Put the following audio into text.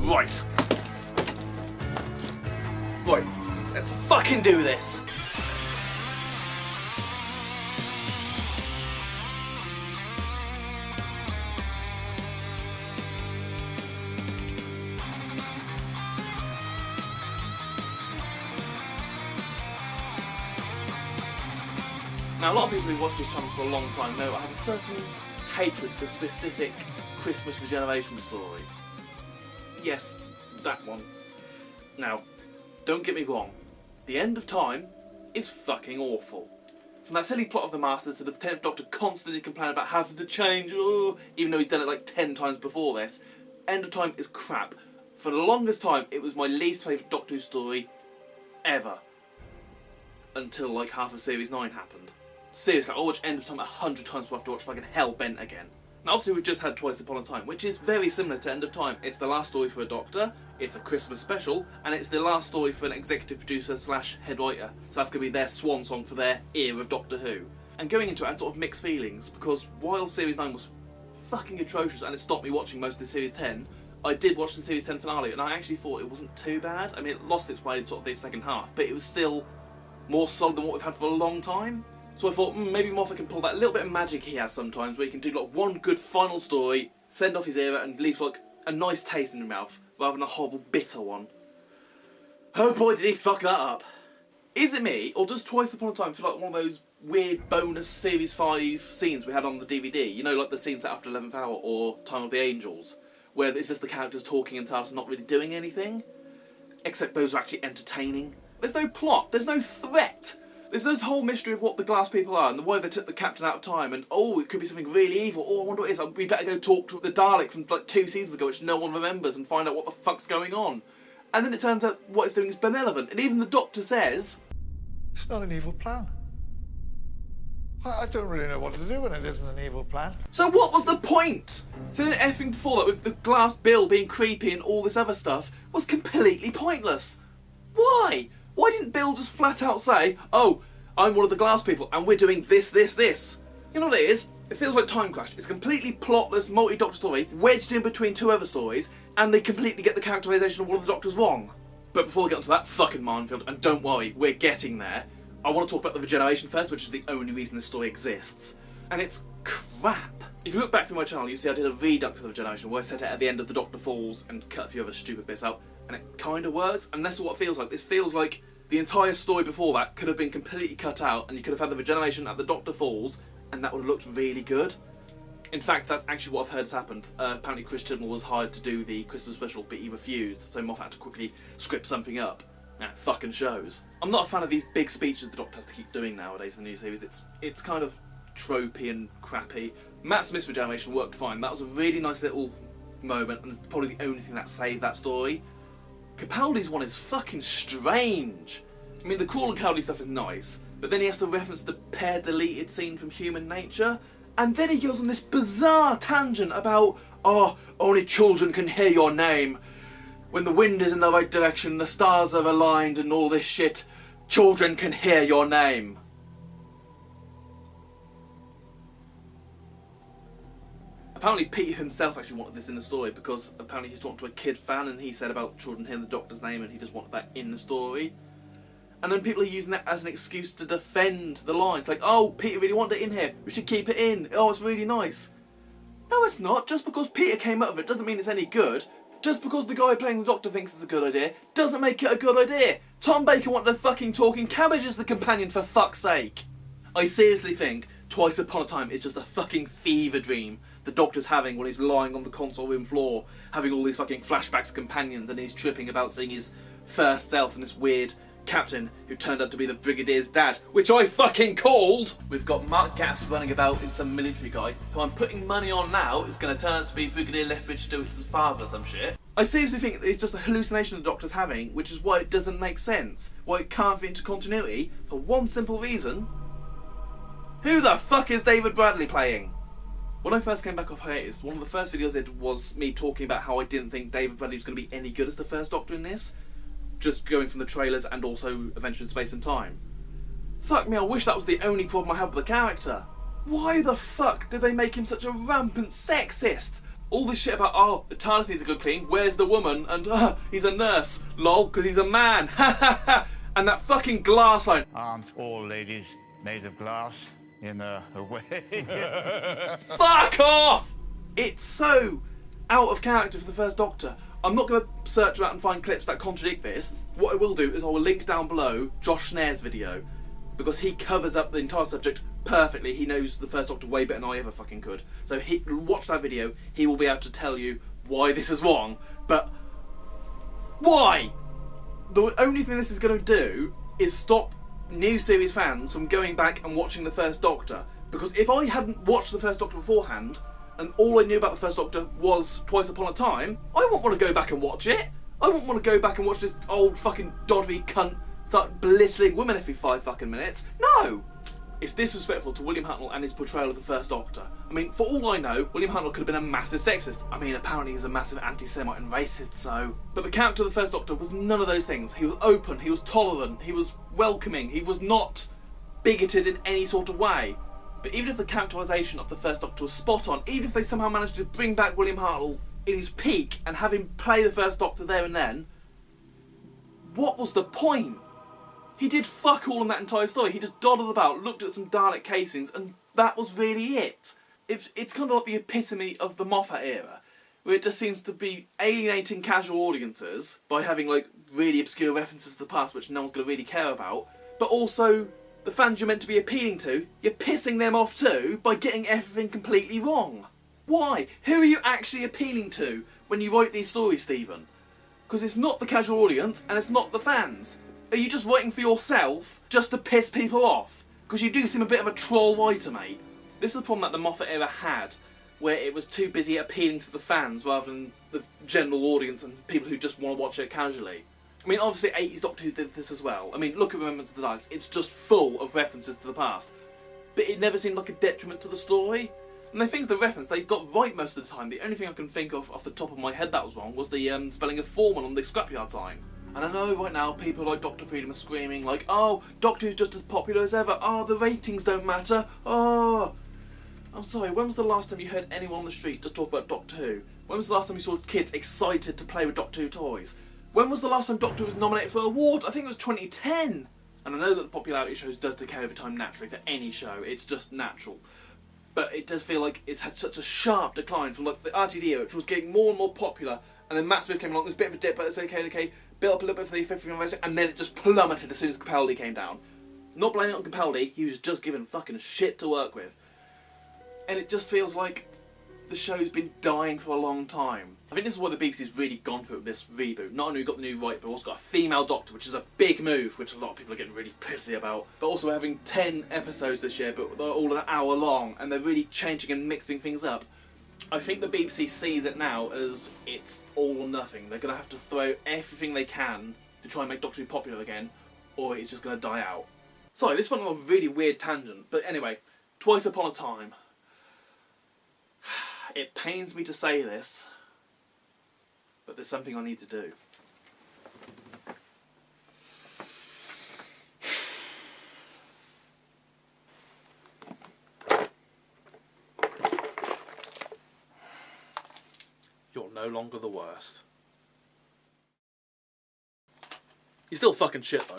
Right. Right, let's fucking do this. Now, a lot of people who've watched this channel for a long time know I have a certain hatred for a specific Christmas regeneration story. Yes, that one. Now, don't get me wrong, the end of time is fucking awful. From that silly plot of the Masters to the 10th Doctor constantly complaining about having to change, even though he's done it like 10 times before this, End of Time is crap. For the longest time, it was my least favourite Doctor Who story ever. Until like half of Series 9 happened. Seriously, I'll watch End of Time 100 times before I have to watch fucking Hellbent again. Now obviously we've just had Twice Upon a Time, which is very similar to End of Time. It's the last story for a Doctor, it's a Christmas special, and it's the last story for an executive producer slash head writer. So that's going to be their swan song for their era of Doctor Who. And going into it, I had sort of mixed feelings, because while Series 9 was fucking atrocious and it stopped me watching most of Series 10, I did watch the Series 10 finale, and I actually thought it wasn't too bad. I mean, it lost its way in sort of the second half, but it was still more solid than what we've had for a long time. So I thought maybe Moffat can pull that little bit of magic he has sometimes, where he can do like one good final story, send off his era, and leave like a nice taste in your mouth, rather than a horrible bitter one. Oh boy, did he fuck that up. Is it me, or does Twice Upon a Time feel like one of those weird bonus Series 5 scenes we had on the DVD? You know, like the scenes after 11th Hour or Time of the Angels, where it's just the characters talking and us not really doing anything? Except those are actually entertaining. There's no plot, there's no threat. There's this whole mystery of what the glass people are and the way they took the captain out of time, and it could be something really evil. I wonder what it is. We better go talk to the Dalek from like 2 seasons ago, which no one remembers, and find out what the fuck's going on. And then it turns out what it's doing is benevolent, and even the Doctor says, it's not an evil plan. I don't really know what to do when it isn't an evil plan. So what was the point? So then everything before that, with the glass bill being creepy and all this other stuff, was completely pointless. Why? Why didn't Bill just flat out say, oh, I'm one of the glass people and we're doing this, this, this? You know what it is? It feels like Time Crash. It's a completely plotless multi-Doctor story wedged in between 2 other stories, and they completely get the characterisation of one of the Doctors wrong. But before we get onto that fucking minefield, and don't worry, we're getting there, I want to talk about the regeneration first, which is the only reason this story exists. And it's crap. If you look back through my channel, you see I did a redux of the regeneration where I set it at the end of the Doctor Falls and cut a few other stupid bits out. And it kind of works, and this is what it feels like. This feels like the entire story before that could have been completely cut out, and you could have had the regeneration at the Doctor Falls, and that would have looked really good. In fact, that's actually what I've heard has happened. Apparently Chris Chibnall was hired to do the Christmas special, but he refused, so Moffat had to quickly script something up. And it fucking shows. I'm not a fan of these big speeches the Doctor has to keep doing nowadays in the new series. It's kind of tropey and crappy. Matt Smith's regeneration worked fine. That was a really nice little moment, and it's probably the only thing that saved that story. Capaldi's one is fucking strange. I mean, the Crawl and Cowley stuff is nice, but then he has to reference the pair-deleted scene from Human Nature, and then he goes on this bizarre tangent about, oh, only children can hear your name. When the wind is in the right direction, the stars are aligned and all this shit, children can hear your name. Apparently Peter himself actually wanted this in the story, because apparently he's talking to a kid fan and he said about children hearing the Doctor's name, and he just wanted that in the story. And then people are using that as an excuse to defend the lines, like, oh, Peter really wanted it in here, we should keep it in, oh, it's really nice. No, it's not. Just because Peter came up with it doesn't mean it's any good. Just because the guy playing the Doctor thinks it's a good idea doesn't make it a good idea. Tom Baker wanted a fucking talking cabbage as the companion, for fuck's sake. I seriously think Twice Upon a Time is just a fucking fever dream the Doctor's having when he's lying on the console room floor, having all these fucking flashbacks of companions, and he's tripping about seeing his first self and this weird captain who turned out to be the Brigadier's dad, which I fucking called! We've got Mark Gatiss running about in some military guy, who I'm putting money on now is going to turn out to be Brigadier Lethbridge Stewart's father or some shit. I seriously think it's just a hallucination the Doctor's having, which is why it doesn't make sense, why it can't fit into continuity, for one simple reason. Who the fuck is David Bradley playing? When I first came back off hiatus, one of the first videos I did was me talking about how I didn't think David Bradley was going to be any good as the first Doctor in this, just going from the trailers and also Adventure in Space and Time. Fuck me, I wish that was the only problem I had with the character. Why the fuck did they make him such a rampant sexist? All this shit about, oh, the TARDIS needs a good clean, where's the woman? And, he's a nurse. Lol, because he's a man. Ha ha ha! And that fucking glass line. Aren't all ladies made of glass in a way? Fuck off! It's so out of character for the First Doctor. I'm not going to search around and find clips that contradict this. What I will do is I will link down below Josh Schneer's video, because he covers up the entire subject perfectly. He knows the First Doctor way better than I ever fucking could. So watch that video, he will be able to tell you why this is wrong. But why? The only thing this is going to do is stop new series fans from going back and watching the First Doctor. Because if I hadn't watched the First Doctor beforehand, and all I knew about the First Doctor was Twice Upon a Time, I wouldn't want to go back and watch it. I wouldn't want to go back and watch this old fucking doddery cunt start belittling women every 5 fucking minutes. No! It's disrespectful to William Hartnell and his portrayal of the First Doctor. I mean, for all I know, William Hartnell could have been a massive sexist. I mean, apparently he's a massive anti-Semite and racist, so... But the character of the First Doctor was none of those things. He was open, he was tolerant, he was welcoming, he was not bigoted in any sort of way. But even if the characterisation of the First Doctor was spot on, even if they somehow managed to bring back William Hartnell in his peak and have him play the First Doctor there and then, what was the point? He did fuck all in that entire story. He just dawdled about, looked at some Dalek casings, and that was really it. It's kind of like the epitome of the Moffat era, where it just seems to be alienating casual audiences by having like really obscure references to the past which no one's going to really care about, but also the fans you're meant to be appealing to, you're pissing them off too by getting everything completely wrong. Why? Who are you actually appealing to when you write these stories, Stephen? Because it's not the casual audience and it's not the fans. Are you just writing for yourself just to piss people off? Because you do seem a bit of a troll writer, mate. This is the problem that the Moffat era had, where it was too busy appealing to the fans rather than the general audience and people who just want to watch it casually. I mean, obviously 80s Doctor Who did this as well. I mean, look at Remembrance of the Daleks. It's just full of references to the past. But it never seemed like a detriment to the story. And the things they referenced, they got right most of the time. The only thing I can think of off the top of my head that was wrong was the spelling of Foreman on the scrapyard sign. And I know right now people like Dr. Freedom are screaming like, oh, Doctor Who's just as popular as ever. Oh, the ratings don't matter. Oh. I'm sorry, when was the last time you heard anyone on the street just talk about Doctor Who? When was the last time you saw kids excited to play with Doctor Who toys? When was the last time Doctor Who was nominated for an award? I think it was 2010. And I know that the popularity shows does decay over time naturally for any show. It's just natural. But it does feel like it's had such a sharp decline from like the RTD era, which was getting more and more popular, and then Matt Smith came along, there's a bit of a dip, but it's okay, built up a little bit for the 50th anniversary, and then it just plummeted as soon as Capaldi came down. Not blaming it on Capaldi, he was just given fucking shit to work with. And it just feels like the show's been dying for a long time. I think this is what the BBC's really gone through with this reboot. Not only we got the new right, but also got a female Doctor, which is a big move, which a lot of people are getting really pissy about. But also we're having 10 episodes this year, but they're all an hour long, and they're really changing and mixing things up. I think the BBC sees it now as it's all or nothing. They're going to have to throw everything they can to try and make Doctor Who popular again, or it's just going to die out. Sorry, this went on a really weird tangent, but anyway, Twice Upon a Time. It pains me to say this, but there's something I need to do. You're no longer the worst. You're still fucking shit though.